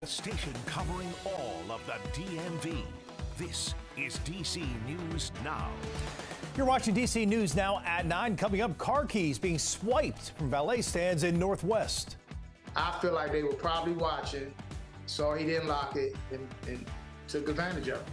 A station covering all of the DMV. This is DC News Now. You're watching DC News Now at 9. Coming up, car keys being swiped from valet stands in Northwest. I feel like they were probably watching, saw he didn't lock it, and took advantage of it.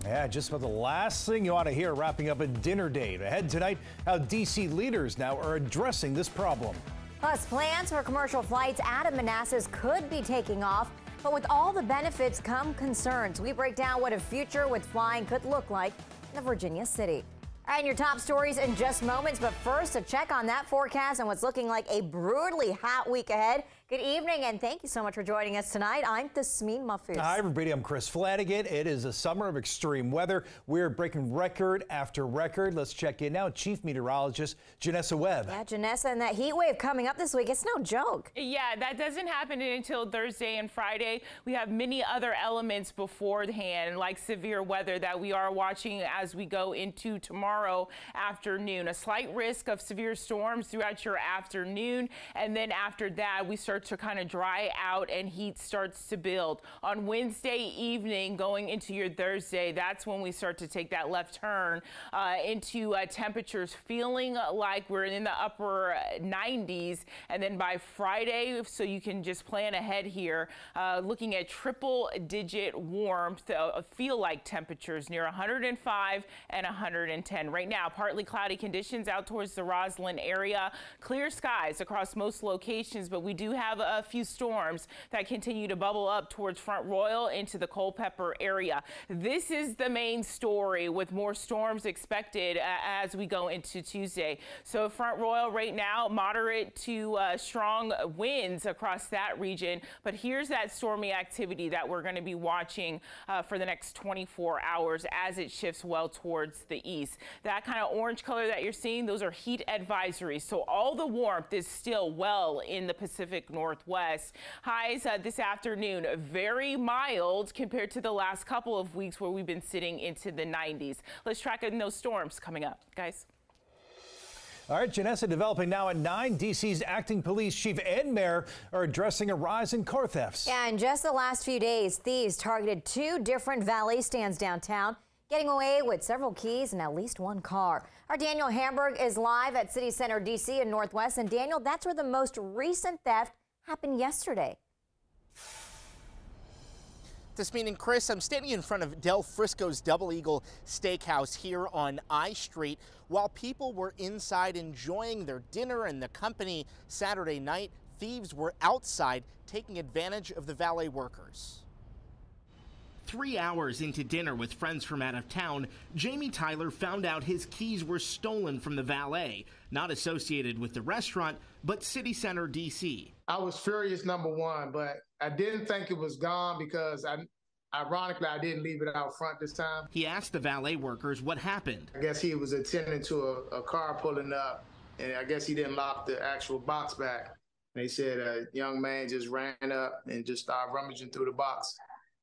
Yeah, just about the last thing you ought to hear wrapping up a dinner date. Ahead tonight, how DC leaders now are addressing this problem. Plus, plans for commercial flights out of Manassas could be taking off, but with all the benefits come concerns. We break down what a future with flying could look like in the Virginia city. All right, your top stories in just moments, but first, a check on that forecast and what's looking like a brutally hot week ahead. Good evening, and thank you so much for joining us tonight. I'm Tasmin Mahfouz. Hi, everybody. I'm Chris Flanagan. It is a summer of extreme weather. We're breaking record after record. Let's check in now. Chief Meteorologist Janessa Webb. Yeah, Janessa, and that heat wave coming up this week, it's no joke. Yeah, that doesn't happen until Thursday and Friday. We have many other elements beforehand, like severe weather that we are watching as we go into tomorrow afternoon. A slight risk of severe storms throughout your afternoon, and then after that, we start to kind of dry out and heat starts to build. On Wednesday evening going into your Thursday, that's when we start to take that left turn into temperatures feeling like we're in the upper 90s. And then by Friday, so you can just plan ahead here, looking at triple digit warmth, feel like temperatures near 105 and 110. Right now, partly cloudy conditions out towards the Roslyn area, clear skies across most locations, but we do have a few storms that continue to bubble up towards Front Royal into the Culpeper area. This is the main story, with more storms expected as we go into Tuesday. So Front Royal right now, moderate to strong winds across that region. But here's that stormy activity that we're going to be watching for the next 24 hours as it shifts well towards the east. That kind of orange color that you're seeing, those are heat advisories. So all the warmth is still well in the Pacific Northwest. Highs this afternoon, very mild compared to the last couple of weeks where we've been sitting into the 90s. Let's track in those storms coming up, guys. All right, Janessa, developing now at 9. DC's acting police chief and mayor are addressing a rise in car thefts. Yeah, in just the last few days, thieves targeted 2 different valet stands downtown, getting away with several keys and at least 1 car. Our Daniel Hamburg is live at City Center, D.C. in Northwest. And Daniel, that's where the most recent theft happened yesterday. This meaning, Chris, I'm standing in front of Del Frisco's Double Eagle Steakhouse here on I Street. While people were inside enjoying their dinner and the company Saturday night, thieves were outside taking advantage of the valet workers. 3 hours into dinner with friends from out of town, Jamie Tyler found out his keys were stolen from the valet, not associated with the restaurant, but City Center, D.C. I was furious, number one, but I didn't think it was gone because ironically, I didn't leave it out front this time. He asked the valet workers what happened. I guess he was attending to a car pulling up, and I guess he didn't lock the actual box back. They said a young man just ran up and just started rummaging through the box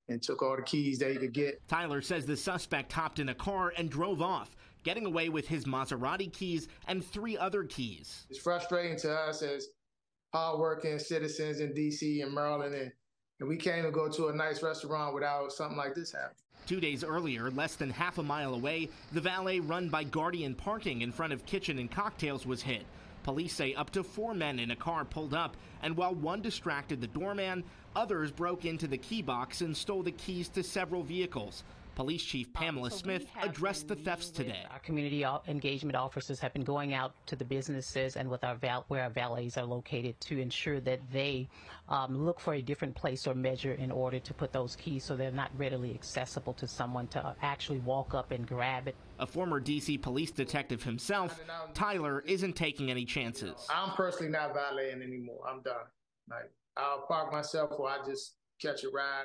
and took all the keys that he could get. Tyler says the suspect hopped in a car and drove off, getting away with his Maserati keys and 3 other keys. It's frustrating to us as hardworking citizens in D.C. and Maryland, and we can't even go to a nice restaurant without something like this happening. 2 days earlier, less than half a mile away, the valet run by Guardian Parking in front of Kitchen and Cocktails was hit. Police say up to 4 men in a car pulled up, and while one distracted the doorman, others broke into the key box and stole the keys to several vehicles. Police Chief Pamela Smith addressed the thefts today. Our community engagement officers have been going out to the businesses and with where our valets are located to ensure that they look for a different place or measure in order to put those keys so they're not readily accessible to someone to actually walk up and grab it. A former D.C. police detective himself, Tyler isn't taking any chances. I'm personally not valeting anymore. I'm done. Like, I'll park myself or I just catch a ride.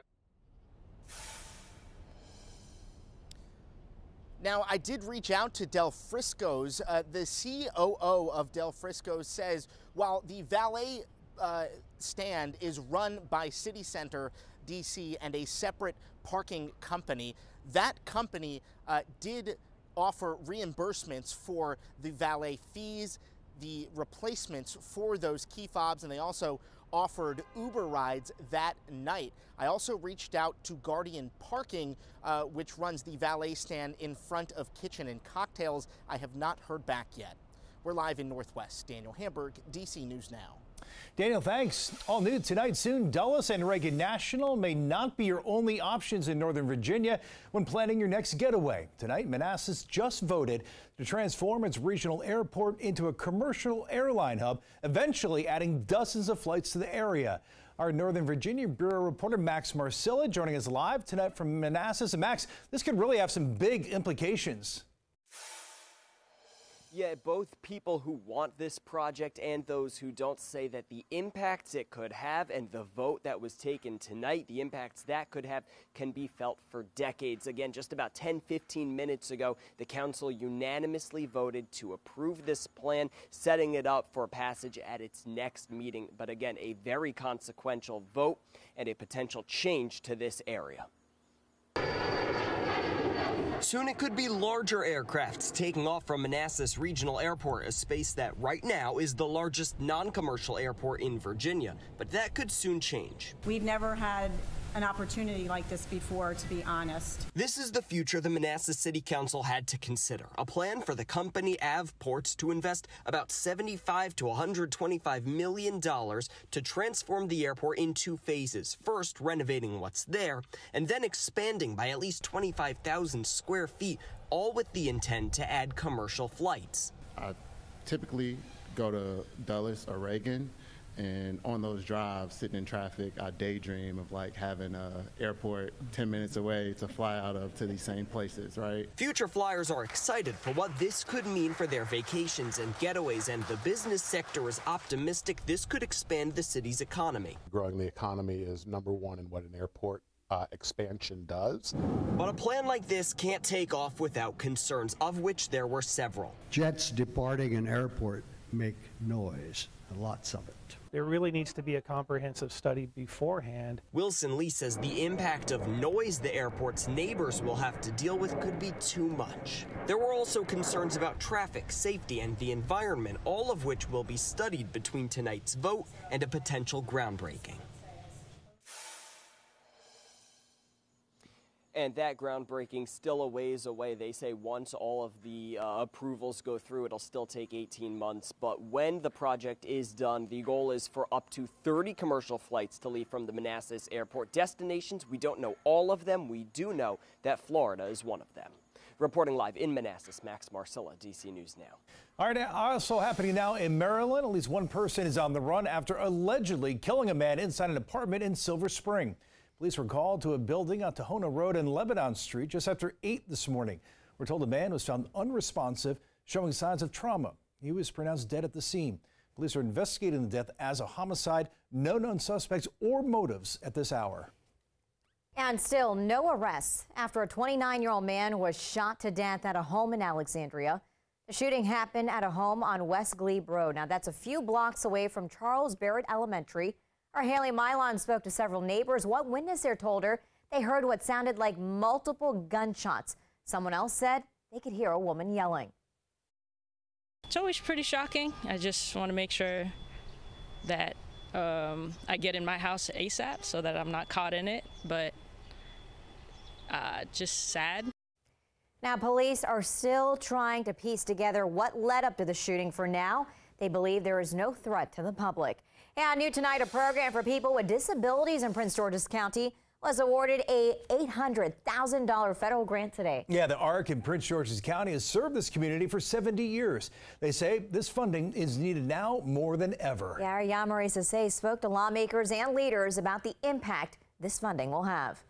Now, I did reach out to Del Frisco's. The COO of Del Frisco's says while the valet stand is run by City Center, D.C. and a separate parking company, that company did offer reimbursements for the valet fees, the replacements for those key fobs, and they also offered Uber rides that night. I also reached out to Guardian Parking, which runs the valet stand in front of Kitchen and Cocktails. I have not heard back yet. We're live in Northwest. Daniel Hamburg, DC News Now. Daniel, thanks. All new tonight soon. Dulles and Reagan National may not be your only options in Northern Virginia when planning your next getaway. Tonight, Manassas just voted to transform its regional airport into a commercial airline hub, eventually adding dozens of flights to the area. Our Northern Virginia Bureau reporter Max Marcilla joining us live tonight from Manassas. And Max, this could really have some big implications. Yeah, both people who want this project and those who don't say that the impacts it could have and the vote that was taken tonight, the impacts that could have can be felt for decades. Again, just about 10-15 minutes ago, the council unanimously voted to approve this plan, setting it up for passage at its next meeting. But again, a very consequential vote and a potential change to this area. Soon it could be larger aircrafts taking off from Manassas Regional Airport, a space that right now is the largest non-commercial airport in Virginia. But that could soon change. We've never had an opportunity like this before, to be honest. This is the future the Manassas City Council had to consider. A plan for the company Avports to invest about $75 to $125 million to transform the airport in two phases. First, renovating what's there, and then expanding by at least 25,000 square feet, all with the intent to add commercial flights. I typically go to Dulles or Reagan, and on those drives, sitting in traffic, I daydream of like having an airport 10 minutes away to fly out of to these same places, right? Future flyers are excited for what this could mean for their vacations and getaways, and the business sector is optimistic this could expand the city's economy. Growing the economy is number one in what an airport expansion does. But a plan like this can't take off without concerns, of which there were several. Jets departing an airport make noise, lots of it. There really needs to be a comprehensive study beforehand. Wilson Lee says the impact of noise the airport's neighbors will have to deal with could be too much. There were also concerns about traffic, safety, and the environment, all of which will be studied between tonight's vote and a potential groundbreaking. And that groundbreaking still a ways away. They say once all of the approvals go through, it'll still take 18 months. But when the project is done, the goal is for up to 30 commercial flights to leave from the Manassas Airport. Destinations, we don't know all of them. We do know that Florida is one of them. Reporting live in Manassas, Max Marcilla, DC News Now. All right, also happening now in Maryland. At least one person is on the run after allegedly killing a man inside an apartment in Silver Spring. Police were called to a building on Tohono Road and Lebanon Street just after 8 this morning. We're told the man was found unresponsive, showing signs of trauma. He was pronounced dead at the scene. Police are investigating the death as a homicide. No known suspects or motives at this hour. And still no arrests after a 29-year-old man was shot to death at a home in Alexandria. The shooting happened at a home on West Glebe Road. Now that's a few blocks away from Charles Barrett Elementary. Our Haley Milon spoke to several neighbors. One witness there told her they heard what sounded like multiple gunshots. Someone else said they could hear a woman yelling. It's always pretty shocking. I just want to make sure that I get in my house ASAP so that I'm not caught in it, but just sad. Now, police are still trying to piece together what led up to the shooting. For now, they believe there is no threat to the public. And new tonight, a program for people with disabilities in Prince George's County was awarded a $800,000 federal grant today. Yeah, the ARC in Prince George's County has served this community for 70 years. They say this funding is needed now more than ever. Yeah, our Yamari Sase spoke to lawmakers and leaders about the impact this funding will have.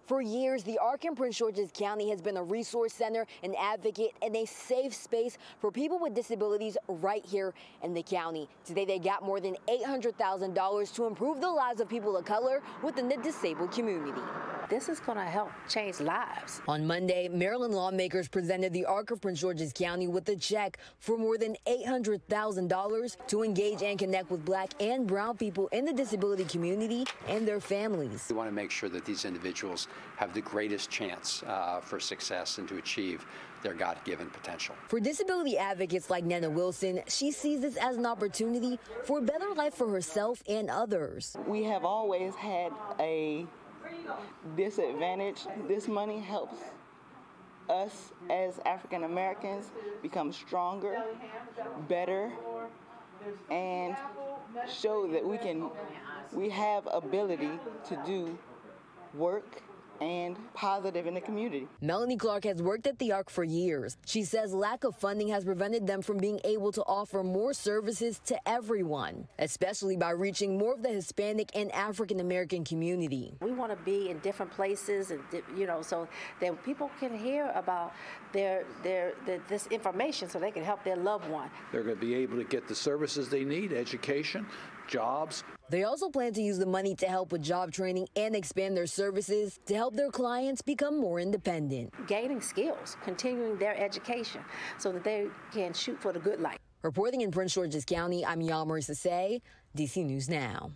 For years, the ARC in Prince George's County has been a resource center, an advocate, and a safe space for people with disabilities right here in the county. Today, they got more than $800,000 to improve the lives of people of color within the disabled community. This is going to help change lives. On Monday, Maryland lawmakers presented the ARC of Prince George's County with a check for more than $800,000 to engage and connect with Black and brown people in the disability community and their families. We want to make sure that these individuals have the greatest chance for success and to achieve their God-given potential. For disability advocates like Nana Wilson, she sees this as an opportunity for a better life for herself and others. We have always had a disadvantage. This money helps us as African Americans become stronger, better, and show that we have ability to do work and positive in the community. Melanie Clark has worked at the Ark for years. She says lack of funding has prevented them from being able to offer more services to everyone, especially by reaching more of the Hispanic and African American community. We want to be in different places, and so that people can hear about this information, so they can help their loved one. They're going to be able to get the services they need, education, jobs. They also plan to use the money to help with job training and expand their services to help their clients become more independent. Gaining skills, continuing their education so that they can shoot for the good life. Reporting in Prince George's County, I'm Yamari Sase, DC News Now.